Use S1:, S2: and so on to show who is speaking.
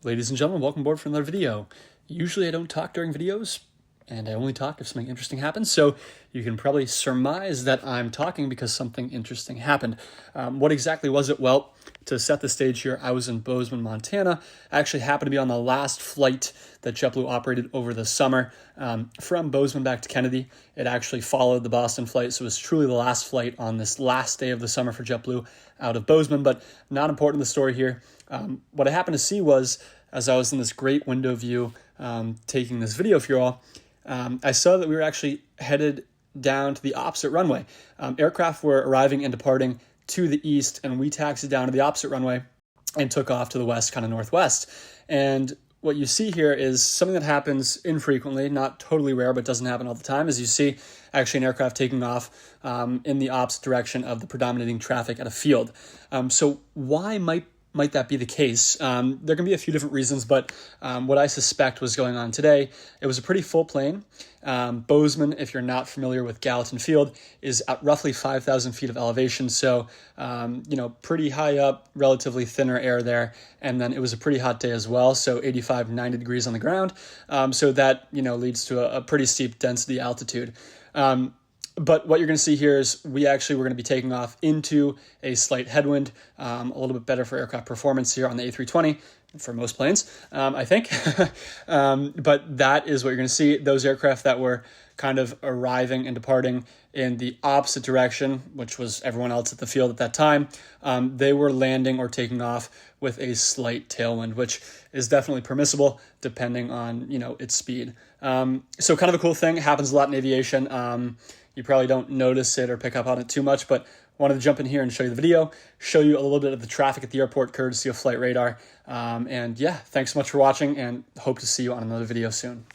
S1: Ladies and gentlemen, welcome aboard for another video. Usually I don't talk during videos, and I only talk if something interesting happens, so you can probably surmise that I'm talking because something interesting happened. What exactly was it? Well, to set the stage here, I was in Bozeman, Montana. I actually happened to be on the last flight that JetBlue operated over the summer from Bozeman back to Kennedy. It actually followed the Boston flight, so it was truly the last flight on this last day of the summer for JetBlue out of Bozeman, but not important in the story here. What I happened to see was, as I was in this great window view taking this video for you all, I saw that we were actually headed down to the opposite runway. Aircraft were arriving and departing to the east, and we taxied down to the opposite runway and took off to the west, kind of northwest. And what you see here is something that happens infrequently, not totally rare, but doesn't happen all the time, as you see actually an aircraft taking off in the opposite direction of the predominating traffic at a field. So why might that be the case? There can be a few different reasons, but what I suspect was going on today, it was a pretty full plane. Bozeman, if you're not familiar with Gallatin Field, is at roughly 5,000 feet of elevation. So, pretty high up, relatively thinner air there. And then it was a pretty hot day as well. So 85, 90 degrees on the ground. So that, leads to a pretty steep density altitude. But what you're going to see here is we actually were going to be taking off into a slight headwind, a little bit better for aircraft performance here on the A320 for most planes, I think. But that is what you're going to see. Those aircraft that were kind of arriving and departing in the opposite direction, which was everyone else at the field at that time, they were landing or taking off with a slight tailwind, which is definitely permissible depending on, its speed. So kind of a cool thing. It happens a lot in aviation. You probably don't notice it or pick up on it too much, but wanted to jump in here and show you the video, show you a little bit of the traffic at the airport courtesy of flight radar. And yeah, thanks so much for watching, and hope to see you on another video soon.